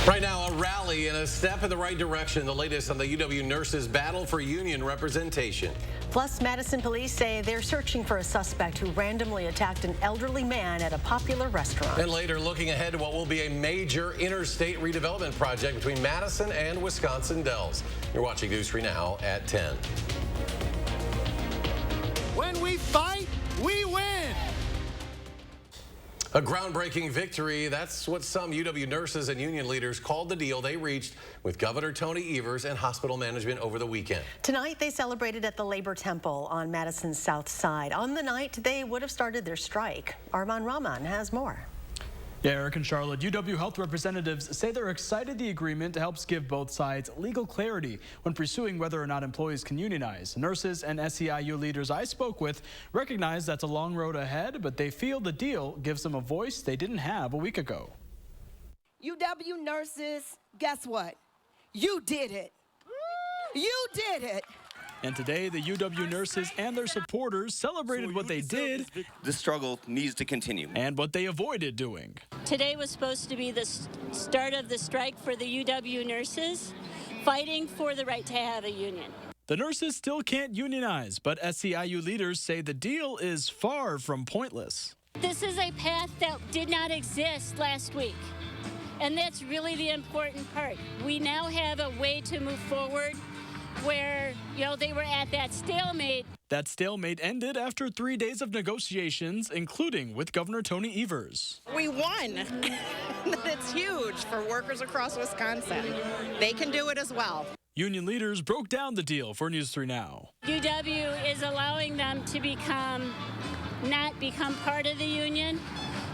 Right now, a rally and a step in the right direction. The latest on the UW nurses' battle for union representation. Plus, Madison police say they're searching for a suspect who randomly attacked an elderly man at a popular restaurant. And later, looking ahead to what will be a major interstate redevelopment project between Madison and Wisconsin Dells. You're watching News 3 Now at 10. When we fight, we win. A groundbreaking victory. That's what some UW nurses and union leaders called the deal they reached with Governor Tony Evers and hospital management over the weekend. Tonight, they celebrated at the Labor Temple on Madison's south side. On the night, they would have started their strike. Arman Rahman has more. Yeah, Eric and Charlotte, UW health representatives say they're excited the agreement helps give both sides legal clarity when pursuing whether or not employees can unionize. Nurses and SEIU leaders I spoke with recognize that's a long road ahead, but they feel the deal gives them a voice they didn't have a week ago. UW nurses, guess what? You did it. You did it. And today, the UW nurses and their supporters celebrated what they did. The struggle needs to continue. And what they avoided doing. Today was supposed to be the start of the strike for the UW nurses, fighting for the right to have a union. The nurses still can't unionize, but SEIU leaders say the deal is far from pointless. This is a path that did not exist last week. And that's really the important part. We now have a way to move forward where, they were at that stalemate. That stalemate ended after 3 days of negotiations, including with Governor Tony Evers. We won. It's huge for workers across Wisconsin. They can do it as well. Union leaders broke down the deal for News 3 Now. UW is allowing them to not become part of the union,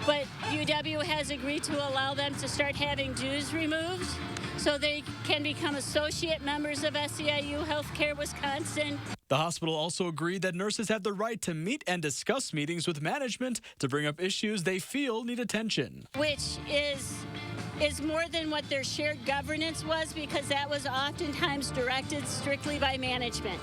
but UW has agreed to allow them to start having dues removed so they can become associate members of SEIU Healthcare Wisconsin. The hospital also agreed that nurses have the right to meet and discuss meetings with management to bring up issues they feel need attention. Which is more than what their shared governance was, because that was oftentimes directed strictly by management.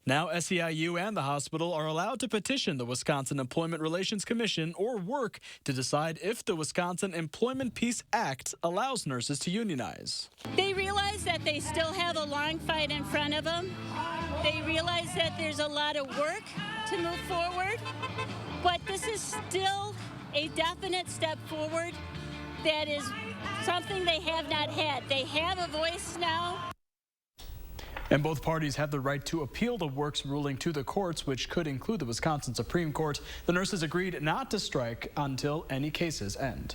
Now SEIU and the hospital are allowed to petition the Wisconsin Employment Relations Commission or work to decide if the Wisconsin Employment Peace Act allows nurses to unionize. They realize that they still have a long fight in front of them. They realize that there's a lot of work to move forward, but this is still a definite step forward that is something they have not had. They have a voice now. And both parties have the right to appeal the works ruling to the courts, which could include the Wisconsin Supreme Court. The nurses agreed not to strike until any cases end.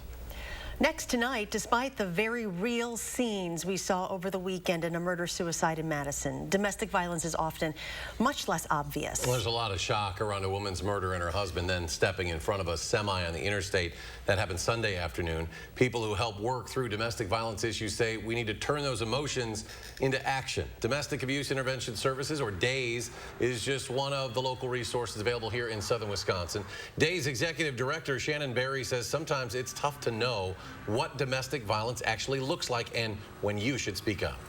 Next tonight, despite the very real scenes we saw over the weekend in a murder-suicide in Madison, domestic violence is often much less obvious. Well, there's a lot of shock around a woman's murder and her husband then stepping in front of a semi on the interstate. That happened Sunday afternoon. People who help work through domestic violence issues say we need to turn those emotions into action. Domestic Abuse Intervention Services, or DAYS, is just one of the local resources available here in southern Wisconsin. DAYS Executive Director Shannon Berry says sometimes it's tough to know what domestic violence actually looks like and when you should speak up.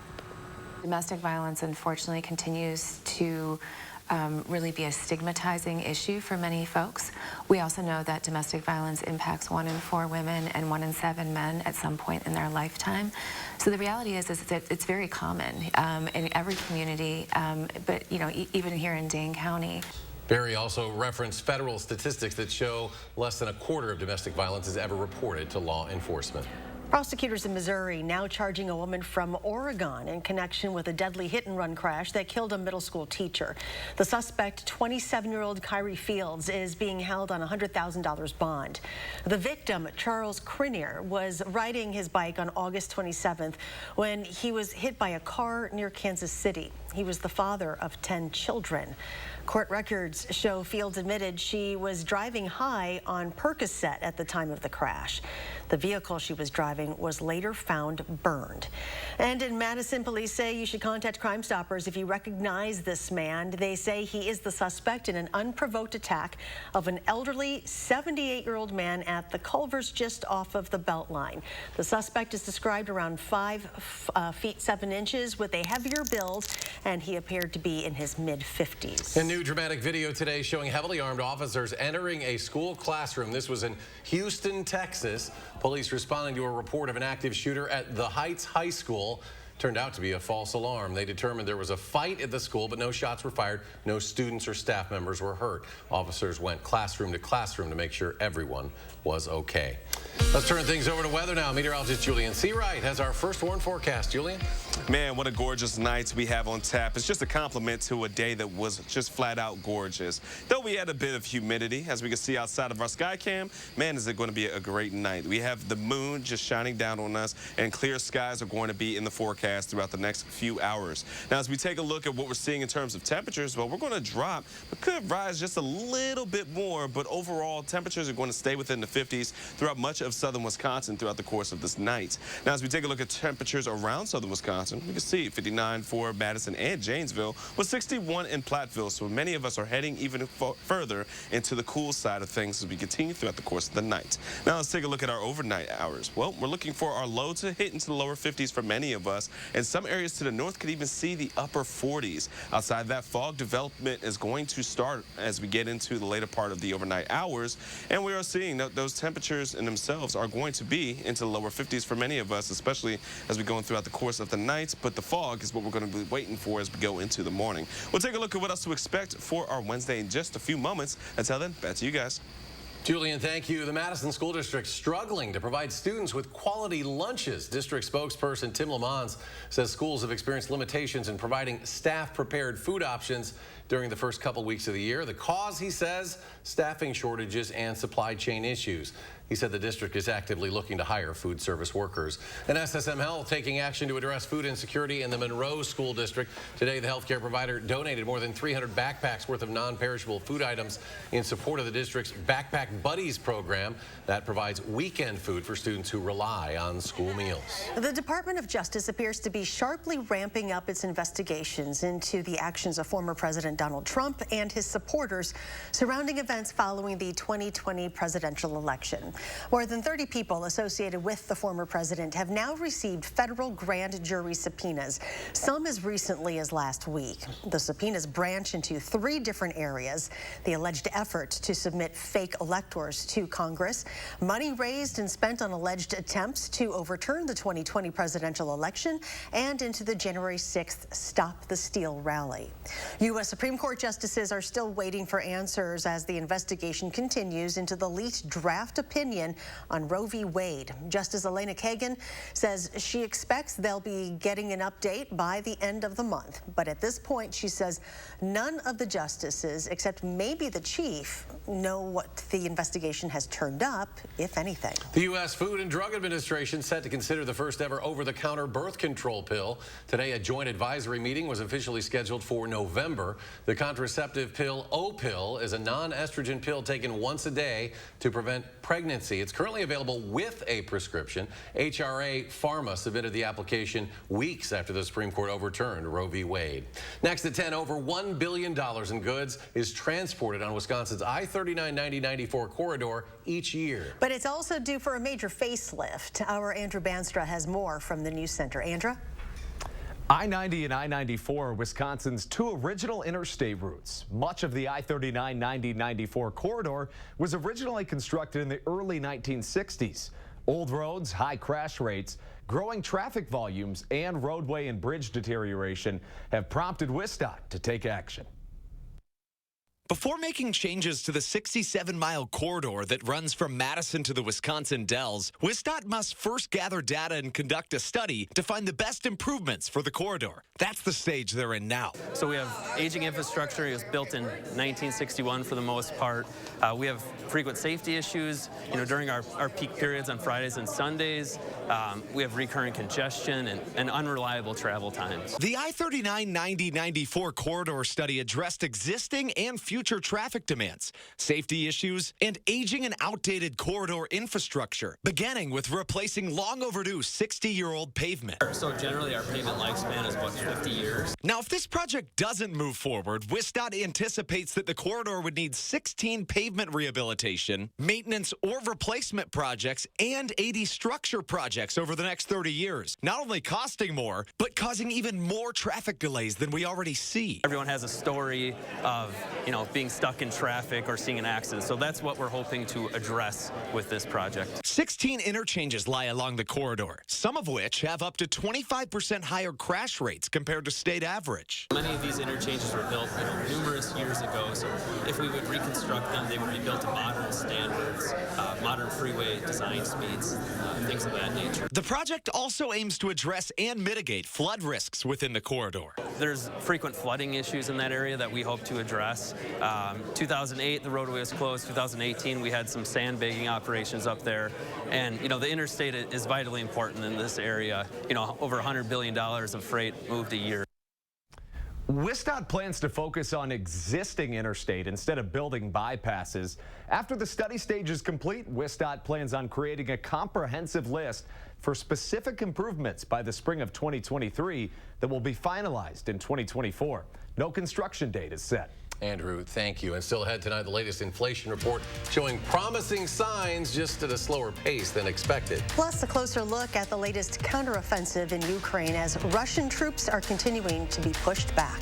Domestic violence, unfortunately, continues to really be a stigmatizing issue for many folks. We also know that domestic violence impacts 1 in 4 women and 1 in 7 men at some point in their lifetime. So the reality is that it's very common in every community, but even here in Dane County. Berry also referenced federal statistics that show less than a quarter of domestic violence is ever reported to law enforcement. Prosecutors in Missouri now charging a woman from Oregon in connection with a deadly hit-and-run crash that killed a middle school teacher. The suspect, 27-year-old Kyrie Fields, is being held on a $100,000 bond. The victim, Charles Crinier, was riding his bike on August 27th when he was hit by a car near Kansas City. He was the father of 10 children. Court records show Fields admitted she was driving high on Percocet at the time of the crash. The vehicle she was driving was later found burned. And in Madison, police say you should contact Crime Stoppers if you recognize this man. They say he is the suspect in an unprovoked attack of an elderly 78-year-old man at the Culvers just off of the Beltline. The suspect is described around 5 feet 7 inches with a heavier build, and he appeared to be in his mid-50s. A new dramatic video today showing heavily armed officers entering a school classroom. This was in Houston, Texas. Police responding to a report report of an active shooter at the Heights High School. Turned out to be a false alarm. They determined there was a fight at the school, but no shots were fired. No students or staff members were hurt. Officers went classroom to classroom to make sure everyone was okay. Let's turn things over to weather now. Meteorologist Julian Seawright has our first warn forecast. Julian? Man, what a gorgeous night we have on tap. It's just a compliment to a day that was just flat out gorgeous. Though we had a bit of humidity, as we can see outside of our sky cam, man, is it going to be a great night. We have the moon just shining down on us, and clear skies are going to be in the forecast throughout the next few hours. Now, as we take a look at what we're seeing in terms of temperatures, well, we're going to drop, but could rise just a little bit more, but overall, temperatures are going to stay within the 50s throughout much of southern Wisconsin throughout the course of this night. Now, as we take a look at temperatures around southern Wisconsin, we can see 59 for Madison and Janesville, with 61 in Platteville, so many of us are heading even further into the cool side of things as we continue throughout the course of the night. Now, let's take a look at our overnight hours. Well, we're looking for our low to hit into the lower 50s for many of us, and some areas to the north could even see the upper 40s. Outside that, fog development is going to start as we get into the later part of the overnight hours, and we are seeing that those temperatures in themselves are going to be into the lower 50s for many of us, especially as we go throughout the course of the night, but the fog is what we're going to be waiting for as we go into the morning. We'll take a look at what else to expect for our Wednesday in just a few moments. Until then, back to you guys. Julian, thank you. The Madison School District struggling to provide students with quality lunches. District spokesperson Tim Lamons says schools have experienced limitations in providing staff-prepared food options during the first couple weeks of the year. The cause, he says, staffing shortages and supply chain issues. He said the district is actively looking to hire food service workers. And SSM Health taking action to address food insecurity in the Monroe School District. Today, the healthcare provider donated more than 300 backpacks worth of non-perishable food items in support of the district's Backpack Buddies program that provides weekend food for students who rely on school meals. The Department of Justice appears to be sharply ramping up its investigations into the actions of former President Donald Trump and his supporters surrounding events following the 2020 presidential election. More than 30 people associated with the former president have now received federal grand jury subpoenas, some as recently as last week. The subpoenas branch into 3 different areas: the alleged effort to submit fake electors to Congress, money raised and spent on alleged attempts to overturn the 2020 presidential election, and into the January 6th Stop the Steal rally. U.S. Supreme Court justices are still waiting for answers as the investigation continues into the leaked draft opinion on Roe v. Wade. Justice Elena Kagan says she expects they'll be getting an update by the end of the month. But at this point, she says none of the justices, except maybe the chief, know what the investigation has turned up, if anything. The U.S. Food and Drug Administration set to consider the first ever over-the-counter birth control pill. Today, a joint advisory meeting was officially scheduled for November. The contraceptive pill, O-Pill, is a non-estrogen pill taken once a day to prevent pregnancy. It's currently available with a prescription. HRA Pharma submitted the application weeks after the Supreme Court overturned Roe v. Wade. Next at 10, over $1 billion in goods is transported on Wisconsin's I-39-90-94 corridor each year. But it's also due for a major facelift. Our Andrew Banstra has more from the News Center. Andra? I-90 and I-94 are Wisconsin's 2 original interstate routes. Much of the I-39-90-94 corridor was originally constructed in the early 1960s. Old roads, high crash rates, growing traffic volumes, and roadway and bridge deterioration have prompted WISC-TV to take action. Before making changes to the 67-mile corridor that runs from Madison to the Wisconsin Dells, WISC-TV must first gather data and conduct a study to find the best improvements for the corridor. That's the stage they're in now. So we have aging infrastructure. It was built in 1961 for the most part. We have frequent safety issues, during our peak periods on Fridays and Sundays. We have recurring congestion and unreliable travel times. The I-39-90-94 corridor study addressed existing and future traffic demands, safety issues, and aging and outdated corridor infrastructure, beginning with replacing long overdue 60-year-old pavement. So generally our pavement lifespan is about 50 years. Now, if this project doesn't move forward, WISC-TV anticipates that the corridor would need 16 pavement rehabilitation, maintenance or replacement projects, and 80 structure projects over the next 30 years, not only costing more, but causing even more traffic delays than we already see. Everyone has a story of, being stuck in traffic or seeing an accident. So that's what we're hoping to address with this project. 16 interchanges lie along the corridor, some of which have up to 25% higher crash rates compared to state average. Many of these interchanges were built numerous years ago, so if we would reconstruct them, they would be built to modern standards, modern freeway design speeds, things of that nature. The project also aims to address and mitigate flood risks within the corridor. There's frequent flooding issues in that area that we hope to address. 2008, the roadway was closed. 2018, we had some sandbagging operations up there. And, the interstate is vitally important in this area. Over $100 billion of freight moved a year. WISC plans to focus on existing interstate instead of building bypasses. After the study stage is complete, WISC plans on creating a comprehensive list for specific improvements by the spring of 2023 that will be finalized in 2024. No construction date is set. Andrew, thank you. And still ahead tonight, the latest inflation report showing promising signs, just at a slower pace than expected. Plus, a closer look at the latest counteroffensive in Ukraine as Russian troops are continuing to be pushed back.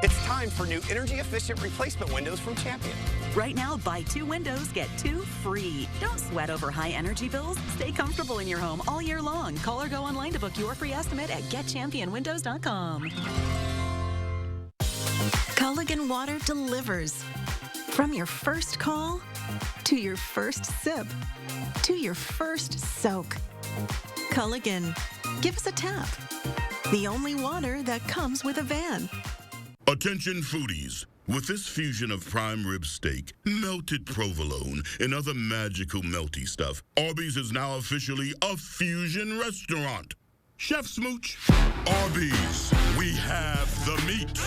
It's time for new energy-efficient replacement windows from Champion. Right now, buy 2 windows, get 2 free. Don't sweat over high energy bills. Stay comfortable in your home all year long. Call or go online to book your free estimate at getchampionwindows.com. Culligan Water delivers. From your first call, to your first sip, to your first soak. Culligan, give us a tap. The only water that comes with a van. Attention foodies. With this fusion of prime rib steak, melted provolone, and other magical melty stuff, Arby's is now officially a fusion restaurant. Chef Smooch, Arby's, we have the meat.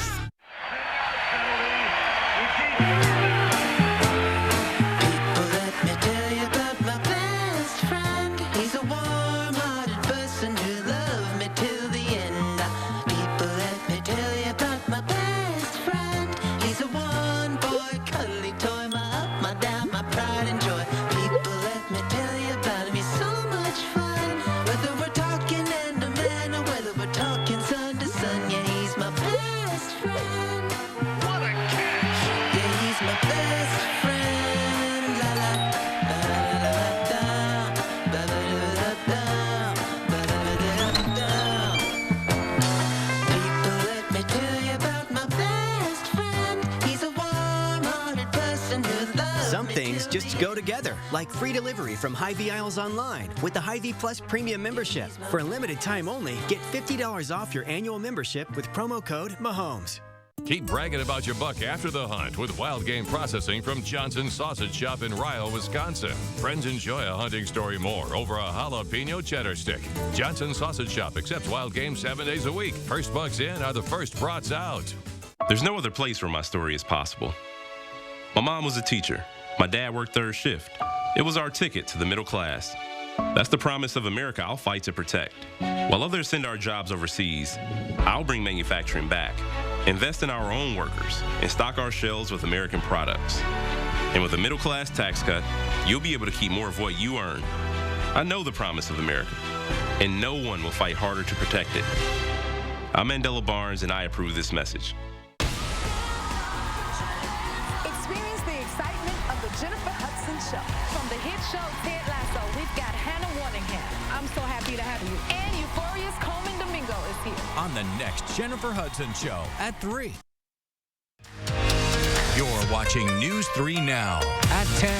Things just go together, like free delivery from Hy-Vee Aisles Online with the Hy-Vee Plus Premium membership. For a limited time only, get $50 off your annual membership with promo code Mahomes. Keep bragging about your buck after the hunt with wild game processing from Johnson's Sausage Shop in Ryle, Wisconsin. Friends enjoy a hunting story more over a jalapeno cheddar stick. Johnson's Sausage Shop accepts wild game 7 days a week. First bucks in are the first brats out. There's no other place where my story is possible. My mom was a teacher. My dad worked third shift. It was our ticket to the middle class. That's the promise of America I'll fight to protect. While others send our jobs overseas, I'll bring manufacturing back, invest in our own workers, and stock our shelves with American products. And with a middle class tax cut, you'll be able to keep more of what you earn. I know the promise of America, and no one will fight harder to protect it. I'm Mandela Barnes, and I approve this message. Experience the excitement of the Jennifer Hudson Show. From the hit show Ted Lasso, we've got Hannah Waddingham. I'm so happy to have you. And Euphoria's Coleman Domingo is here. On the next Jennifer Hudson Show at 3. You're watching News 3 Now at 10.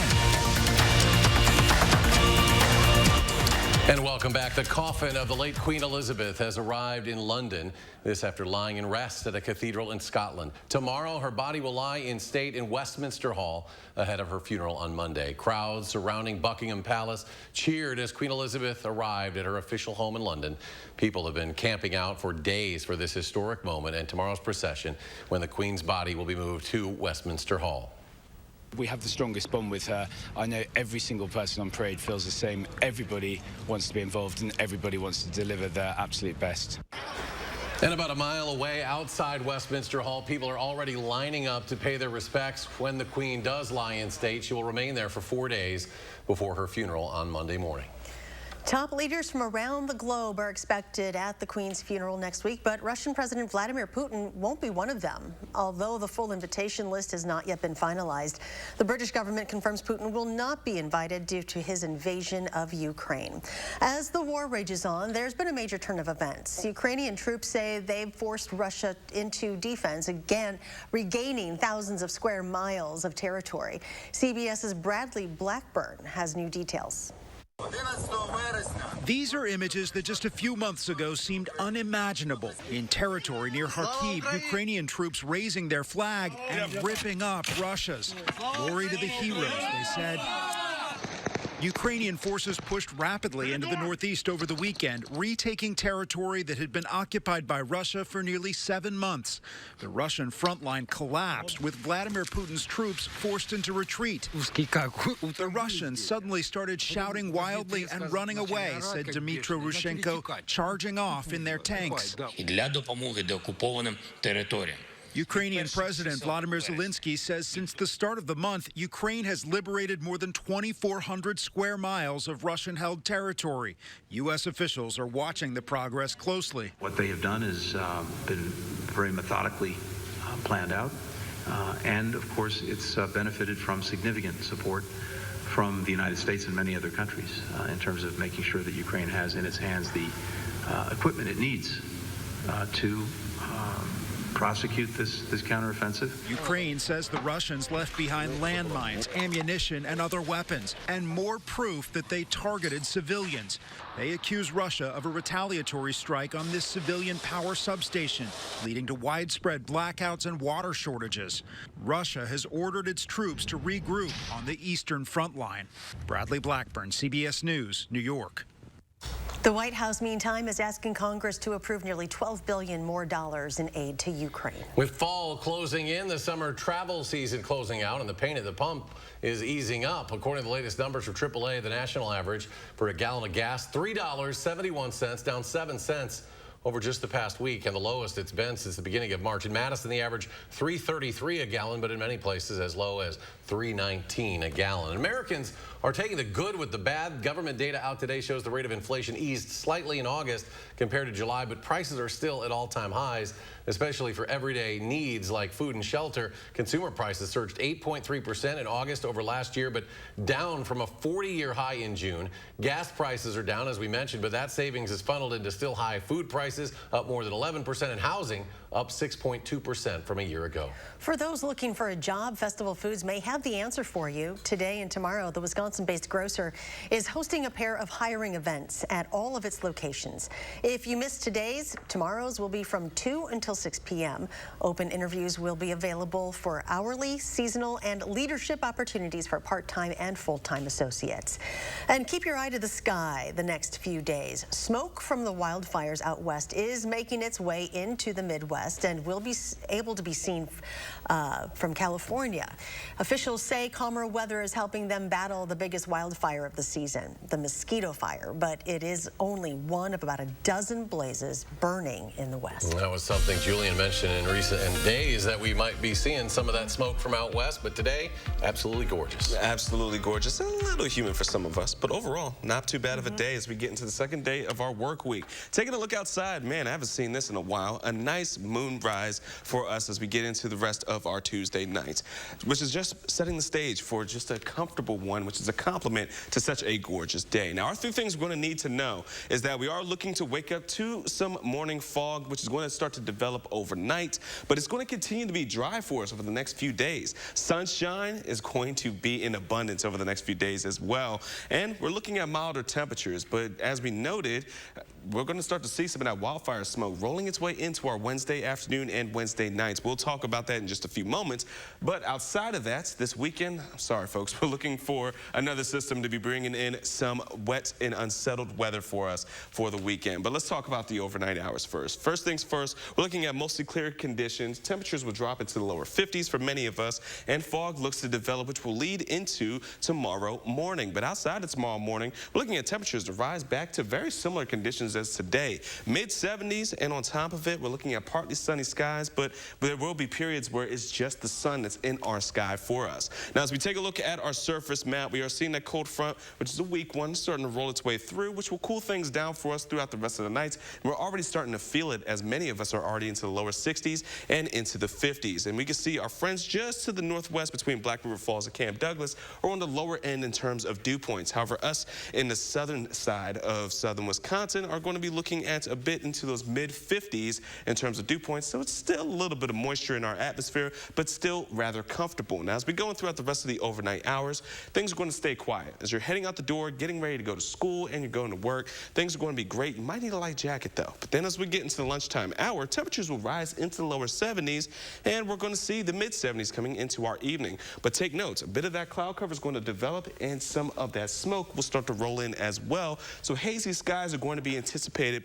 And welcome back. The coffin of the late Queen Elizabeth has arrived in London. This after lying in rest at a cathedral in Scotland. Tomorrow, her body will lie in state in Westminster Hall ahead of her funeral on Monday. Crowds surrounding Buckingham Palace cheered as Queen Elizabeth arrived at her official home in London. People have been camping out for days for this historic moment and tomorrow's procession when the Queen's body will be moved to Westminster Hall. We have the strongest bond with her. I know every single person on parade feels the same. Everybody wants to be involved and everybody wants to deliver their absolute best. And about a mile away outside Westminster Hall, people are already lining up to pay their respects. When the Queen does lie in state, she will remain there for 4 days before her funeral on Monday morning. Top leaders from around the globe are expected at the Queen's funeral next week, but Russian President Vladimir Putin won't be one of them. Although the full invitation list has not yet been finalized, the British government confirms Putin will not be invited due to his invasion of Ukraine. As the war rages on, there's been a major turn of events. Ukrainian troops say they've forced Russia into defense, again regaining thousands of square miles of territory. CBS's Bradley Blackburn has new details. These are images that just a few months ago seemed unimaginable. In territory near Kharkiv, Ukrainian troops raising their flag and ripping up Russia's. Glory to the heroes, they said. Ukrainian forces pushed rapidly into the northeast over the weekend, retaking territory that had been occupied by Russia for nearly 7 months. The Russian front line collapsed, with Vladimir Putin's troops forced into retreat. The Russians suddenly started shouting wildly and running away, said Dmytro Rushenko, charging off in their tanks. Ukrainian President Vladimir Zelensky says since the start of the month, Ukraine has liberated more than 2,400 square miles of Russian-held territory. U.S. officials are watching the progress closely. What they have done has been very methodically planned out, and of course it's benefited from significant support from the United States and many other countries in terms of making sure that Ukraine has in its hands the equipment it needs to prosecute this counteroffensive. Ukraine says the Russians left behind landmines, ammunition, and other weapons, and more proof that they targeted civilians. They accuse Russia of a retaliatory strike on this civilian power substation, leading to widespread blackouts and water shortages. Russia has ordered its troops to regroup on the eastern front line. Bradley Blackburn, CBS News, New York. The White House, meantime, is asking Congress to approve nearly $12 billion more in aid to Ukraine. With fall closing in, the summer travel season closing out, and the pain at the pump is easing up. According to the latest numbers from AAA, the national average for a gallon of gas, $3.71, down 7 cents over just the past week, and the lowest it's been since the beginning of March. In Madison, the average $3.33 a gallon, but in many places as low as $3.19 a gallon. Americans are taking the good with the bad. Government data out today shows the rate of inflation eased slightly in August compared to July, but prices are still at all-time highs, especially for everyday needs like food and shelter. Consumer prices surged 8.3% in August over last year, but down from a 40-year high in June. Gas prices are down, as we mentioned, but that savings is funneled into still high food prices, up more than 11%, and housing up 6.2% from a year ago. For those looking for a job, Festival Foods may have the answer for you. Today and tomorrow, the Wisconsin-based grocer is hosting a pair of hiring events at all of its locations. If you missed today's, tomorrow's will be from 2 until 6 p.m. Open interviews will be available for hourly, seasonal, and leadership opportunities for part-time and full-time associates. And keep your eye to the sky the next few days. Smoke from the wildfires out west is making its way into the Midwest and will be able to be seen from California. Officials say calmer weather is helping them battle the biggest wildfire of the season, the mosquito fire, but it is only one of about a dozen blazes burning in the west. That was something Julian mentioned in recent days, that we might be seeing some of that smoke from out west, but today, absolutely gorgeous. Absolutely gorgeous. A little humid for some of us, but overall, not too bad of a day as we get into the second day of our work week. Taking a look outside, man, I haven't seen this in a while. A nice moonrise for us as we get into the rest of our Tuesday nights, which is just setting the stage for just a comfortable one, which is a compliment to such a gorgeous day. Now, our 3 things we're going to need to know is that we are looking to wake up to some morning fog, which is going to start to develop overnight, but it's going to continue to be dry for us over the next few days. Sunshine is going to be in abundance over the next few days as well, and we're looking at milder temperatures, but as we noted, we're going to start to see some of that wildfire smoke rolling its way into our Wednesday afternoon and Wednesday nights. We'll talk about that in just a few moments. But outside of that, this weekend, I'm sorry, folks, we're looking for another system to be bringing in some wet and unsettled weather for us for the weekend. But let's talk about the overnight hours first. First things first, we're looking at mostly clear conditions. Temperatures will drop into the lower 50s for many of us, and fog looks to develop, which will lead into tomorrow morning. But outside of tomorrow morning, we're looking at temperatures to rise back to very similar conditions temperatures as today. Mid-70s, and on top of it, we're looking at partly sunny skies, but there will be periods where it's just the sun that's in our sky for us. Now, as we take a look at our surface map, we are seeing that cold front, which is a weak one, starting to roll its way through, which will cool things down for us throughout the rest of the night. We're already starting to feel it, as many of us are already into the lower 60s and into the 50s. And we can see our friends just to the northwest between Black River Falls and Camp Douglas are on the lower end in terms of dew points. However, us in the southern side of southern Wisconsin are going to be looking at a bit into those mid-50s in terms of dew points. So it's still a little bit of moisture in our atmosphere, but still rather comfortable. Now, as we go throughout the rest of the overnight hours, things are going to stay quiet. As you're heading out the door, getting ready to go to school, and you're going to work, things are going to be great. You might need a light jacket, though. But then as we get into the lunchtime hour, temperatures will rise into the lower 70s, and we're going to see the mid-70s coming into our evening. But take note, a bit of that cloud cover is going to develop, and some of that smoke will start to roll in as well. So hazy skies are going to be anticipated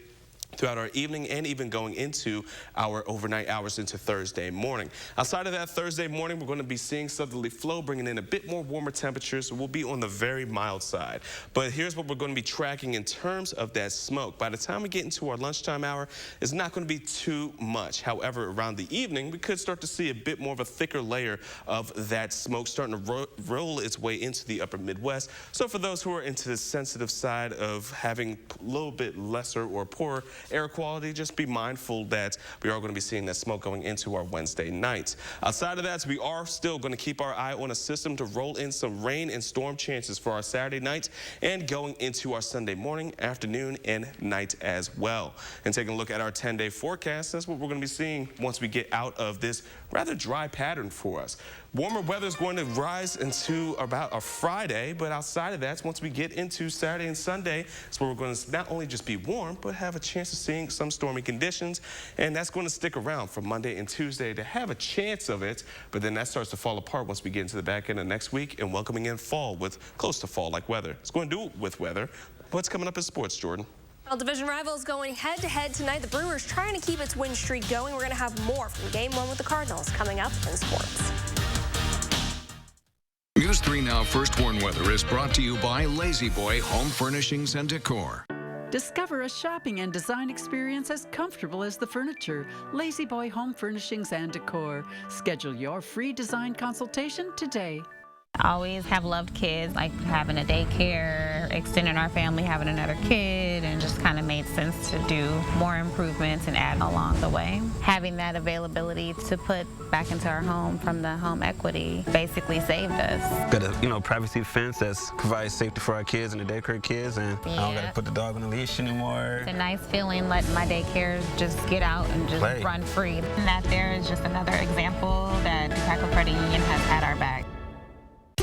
throughout our evening and even going into our overnight hours into Thursday morning. Outside of that, Thursday morning, we're going to be seeing southerly flow, bringing in a bit more warmer temperatures. So we'll be on the very mild side. But here's what we're going to be tracking in terms of that smoke. By the time we get into our lunchtime hour, it's not going to be too much. However, around the evening, we could start to see a bit more of a thicker layer of that smoke starting to roll its way into the upper Midwest. So for those who are into the sensitive side of having a little bit lesser or poorer air quality, just be mindful that we are going to be seeing that smoke going into our Wednesday night. Outside of that, we are still going to keep our eye on a system to roll in some rain and storm chances for our Saturday night and going into our Sunday morning, afternoon, and night as well. And taking a look at our 10-day forecast, that's what we're going to be seeing once we get out of this rather dry pattern for us. Warmer weather is going to rise into about a Friday, but outside of that, once we get into Saturday and Sunday, it's where we're going to not only just be warm, but have a chance of seeing some stormy conditions, and that's going to stick around for Monday and Tuesday to have a chance of it, but then that starts to fall apart once we get into the back end of next week and welcoming in fall with close to fall-like weather. It's going to do it with weather. What's coming up in sports, Jordan? Well, division rivals going head-to-head tonight. The Brewers trying to keep its win streak going. We're going to have more from Game 1 with the Cardinals coming up in sports. News 3 Now First Warn Weather is brought to you by Lazy Boy Home Furnishings and Decor. Discover a shopping and design experience as comfortable as the furniture. Lazy Boy Home Furnishings and Decor. Schedule your free design consultation today. I always have loved kids, like having a daycare, extending our family, having another kid, and just kind of made sense to do more improvements and add along the way. Having that availability to put back into our home from the home equity basically saved us. Got a privacy fence that provides safety for our kids and the daycare kids, and I don't got to put the dog on a leash anymore. It's a nice feeling letting my daycares just get out and just run free. And that there is just another example that Tackle Credit Union has had our back.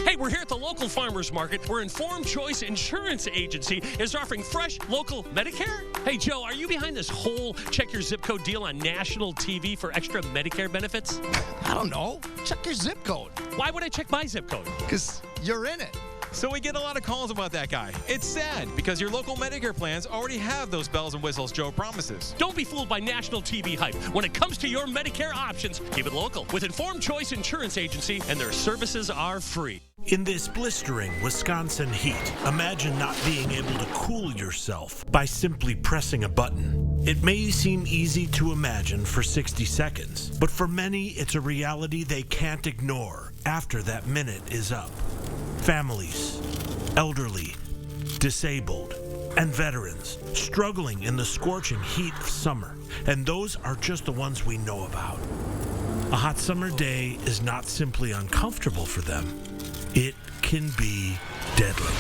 Hey, we're here at the local farmers market where Informed Choice Insurance Agency is offering fresh local Medicare. Hey, Joe, are you behind this whole check your zip code deal on national TV for extra Medicare benefits? I don't know. Check your zip code. Why would I check my zip code? Because you're in it. So we get a lot of calls about that guy. It's sad because your local Medicare plans already have those bells and whistles Joe promises. Don't be fooled by national TV hype. When it comes to your Medicare options, keep it local with Informed Choice Insurance Agency, and their services are free. In this blistering Wisconsin heat, imagine not being able to cool yourself by simply pressing a button. It may seem easy to imagine for 60 seconds, but for many, it's a reality they can't ignore after that minute is up. Families, elderly, disabled, and veterans struggling in the scorching heat of summer, and those are just the ones we know about. A hot summer day is not simply uncomfortable for them, it can be deadly.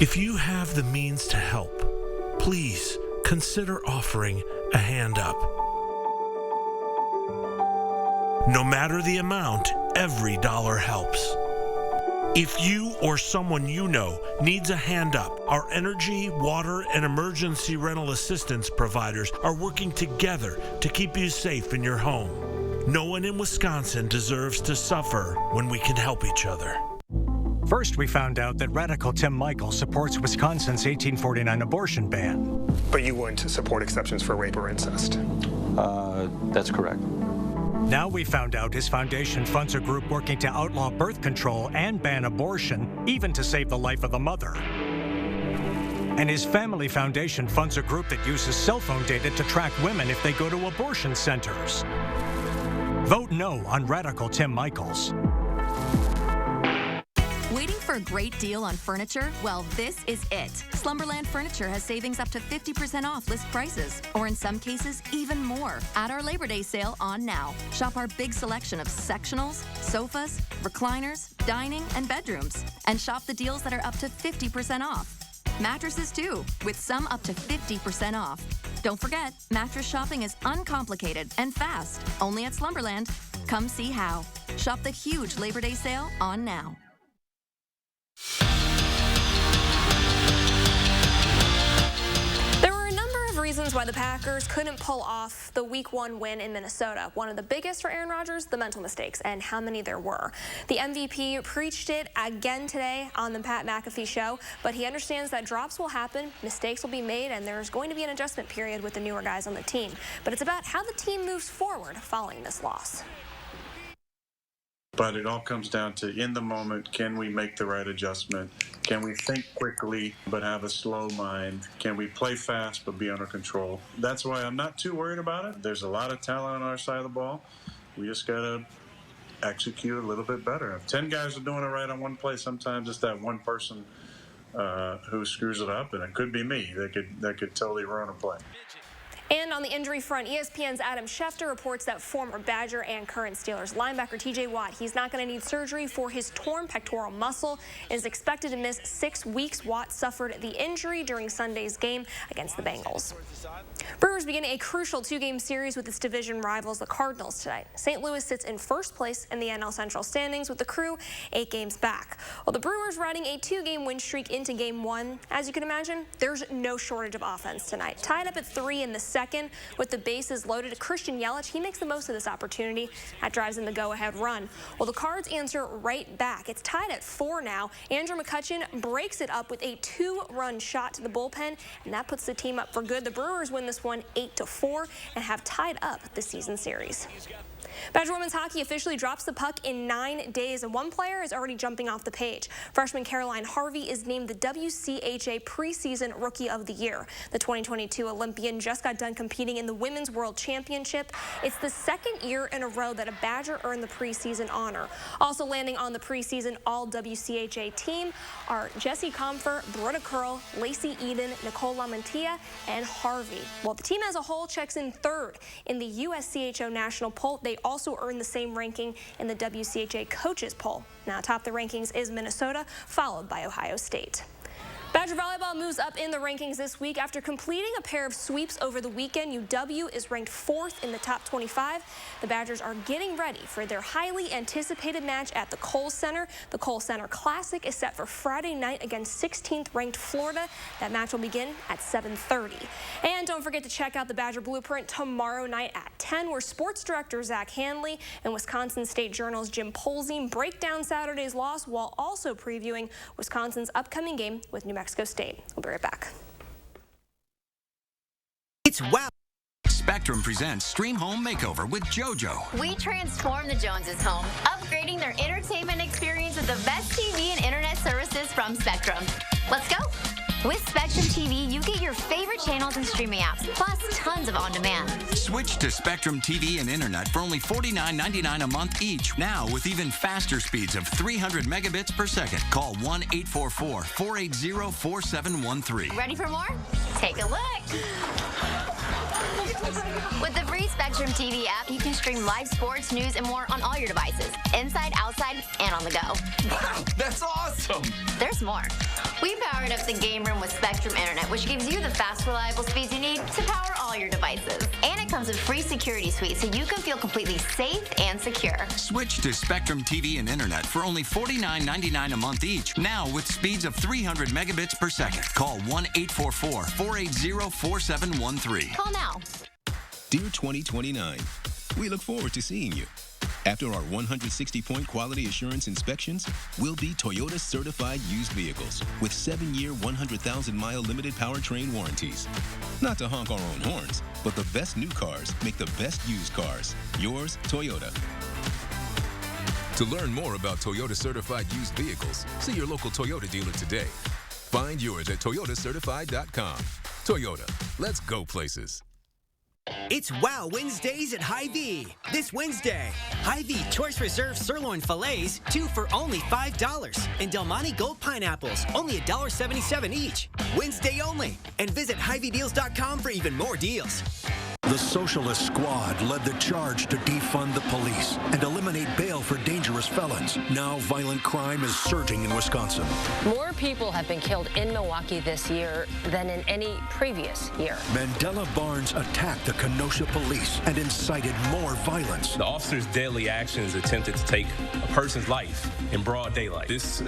If you have the means to help, please consider offering a hand up. No matter the amount, every dollar helps. If you or someone you know needs a hand up, our energy, water, and emergency rental assistance providers are working together to keep you safe in your home. No one in Wisconsin deserves to suffer when we can help each other. First, we found out that Radical Tim Michael supports Wisconsin's 1849 abortion ban. But you wouldn't support exceptions for rape or incest? That's correct. Now we found out his foundation funds a group working to outlaw birth control and ban abortion, even to save the life of the mother. And his family foundation funds a group that uses cell phone data to track women if they go to abortion centers. Vote no on Radical Tim Michaels. Waiting for a great deal on furniture? Well, this is it. Slumberland Furniture has savings up to 50% off list prices, or in some cases, even more, at our Labor Day sale on now. Shop our big selection of sectionals, sofas, recliners, dining, and bedrooms. And shop the deals that are up to 50% off. Mattresses too, with some up to 50% off. Don't forget, mattress shopping is uncomplicated and fast, only at Slumberland. Come see how. Shop the huge Labor Day sale on now. There were a number of reasons why the Packers couldn't pull off the Week 1 win in Minnesota. One of the biggest for Aaron Rodgers, the mental mistakes, and how many there were. The MVP preached it again today on the Pat McAfee Show, but he understands that drops will happen, mistakes will be made, and there's going to be an adjustment period with the newer guys on the team. But it's about how the team moves forward following this loss. But it all comes down to, in the moment, can we make the right adjustment? Can we think quickly but have a slow mind? Can we play fast but be under control? That's why I'm not too worried about it. There's a lot of talent on our side of the ball. We just got to execute a little bit better. If 10 guys are doing it right on one play, sometimes it's that one person who screws it up, and it could be me. That could totally ruin a play. And on the injury front, ESPN's Adam Schefter reports that former Badger and current Steelers linebacker TJ Watt, he's not going to need surgery for his torn pectoral muscle, and is expected to miss 6 weeks. Watt suffered the injury during Sunday's game against the Bengals. Brewers begin a crucial 2-game series with its division rivals, the Cardinals, tonight. St. Louis sits in first place in the NL Central standings with the Crew 8 games back. While the Brewers riding a 2-game win streak into Game 1, as you can imagine, there's no shortage of offense tonight. Tied up at 3 in the second with the bases loaded, Christian Yelich, he makes the most of this opportunity. That drives in the go-ahead run. Well, the Cards answer right back. It's tied at 4 now. Andrew McCutchen breaks it up with a 2-run shot to the bullpen, and that puts the team up for good. The Brewers win this one 8-4 and have tied up the season series. Badger women's hockey officially drops the puck in 9 days, and one player is already jumping off the page. Freshman Caroline Harvey is named the WCHA preseason Rookie of the Year. The 2022 Olympian just got done competing in the Women's World Championship. It's the second year in a row that a Badger earned the preseason honor. Also landing on the preseason All-WCHA team are Jessie Comfer, Britta Curl, Lacey Eden, Nicole Lamantia, and Harvey. Well, the team as a whole checks in 3rd in the USCHO national poll. They also earned the same ranking in the WCHA coaches poll. Now atop the rankings is Minnesota, followed by Ohio State. Badger volleyball moves up in the rankings this week after completing a pair of sweeps over the weekend. UW is ranked 4th in the top 25. The Badgers are getting ready for their highly anticipated match at the Kohl Center. The Kohl Center Classic is set for Friday night against 16th ranked Florida. That match will begin at 7:30. And don't forget to check out the Badger Blueprint tomorrow night at 10, where sports director Zach Hanley and Wisconsin State Journal's Jim Polzing break down Saturday's loss while also previewing Wisconsin's upcoming game with New Mexico State. We'll be right back. It's wow. Spectrum presents Stream Home Makeover with JoJo. We transform the Joneses' home, upgrading their entertainment experience with the best TV and internet services from Spectrum. Let's go. With Spectrum TV, you get your favorite channels and streaming apps, plus tons of on-demand. Switch to Spectrum TV and internet for only $49.99 a month each. Now with even faster speeds of 300 megabits per second. Call 1-844-480-4713. Ready for more? Take a look. With the free Spectrum TV app, you can stream live sports, news, and more on all your devices, inside, outside, and on the go. Wow, that's awesome! There's more. We powered up the game room with Spectrum Internet, which gives you the fast, reliable speeds you need to power all your devices. And it comes with free security suite, so you can feel completely safe and secure. Switch to Spectrum TV and internet for only $49.99 a month each. Now with speeds of 300 megabits per second. Call 1-844-480-4713. Call now. Dear 2029, we look forward to seeing you. After our 160-point quality assurance inspections, we'll be Toyota certified used vehicles with 7-year, 100,000-mile limited powertrain warranties. Not to honk our own horns, but the best new cars make the best used cars. Yours, Toyota. To learn more about Toyota certified used vehicles, see your local Toyota dealer today. Find yours at toyotacertified.com. Toyota, let's go places. It's Wow Wednesdays at Hy-Vee. This Wednesday, Hy-Vee Choice Reserve Sirloin Fillets, 2 for only $5. And Del Monte Gold Pineapples, only $1.77 each. Wednesday only. And visit HyVeeDeals.com for even more deals. The Socialist Squad led the charge to defund the police and eliminate bail for dangerous felons. Now violent crime is surging in Wisconsin. More people have been killed in Milwaukee this year than in any previous year. Mandela Barnes attacked the Kenosha police and incited more violence. The officer's deadly actions attempted to take a person's life in broad daylight. This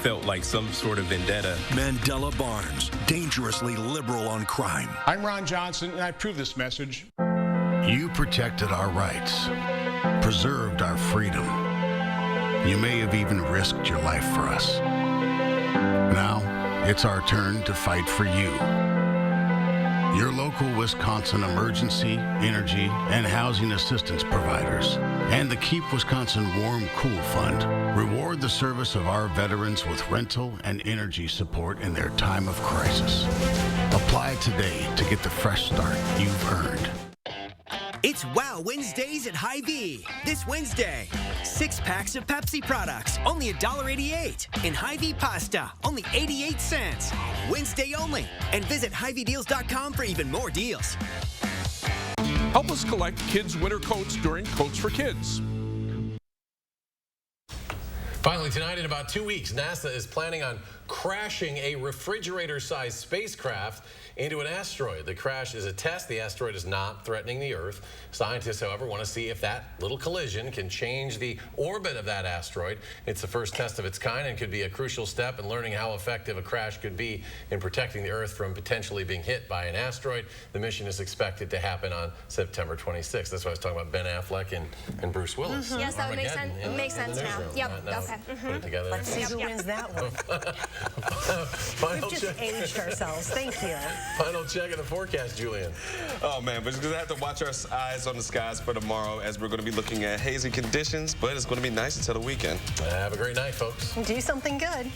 felt like some sort of vendetta. Mandela Barnes, dangerously liberal on crime. I'm Ron Johnson, and I approve this message. You protected our rights, preserved our freedom. You may have even risked your life for us. Now, it's our turn to fight for you. Your local Wisconsin emergency, energy, and housing assistance providers, and the Keep Wisconsin Warm Cool Fund reward the service of our veterans with rental and energy support in their time of crisis. Apply today to get the fresh start you've earned. It's Wow Wednesdays at Hy-Vee. This Wednesday, 6 packs of Pepsi products, only $1.88. And Hy-Vee pasta, only 88 cents. Wednesday only. And visit HyVeeDeals.com for even more deals. Help us collect kids' winter coats during Coats for Kids. Finally, tonight, in about 2 weeks, NASA is planning on crashing a refrigerator-sized spacecraft into an asteroid. The crash is a test. The asteroid is not threatening the Earth. Scientists, however, want to see if that little collision can change the orbit of that asteroid. It's the first test of its kind and could be a crucial step in learning how effective a crash could be in protecting the Earth from potentially being hit by an asteroid. The mission is expected to happen on September 26th. That's why I was talking about Ben Affleck and Bruce Willis. Yes, that would make sense. It makes sense now. Yep. Okay. Put it together. Let's see who wins that one. We've just aged ourselves. Thank you. Final check of the forecast, Julian. Oh, man, but we're going to have to watch our eyes on the skies for tomorrow as we're going to be looking at hazy conditions, but it's going to be nice until the weekend. Have a great night, folks. Do something good.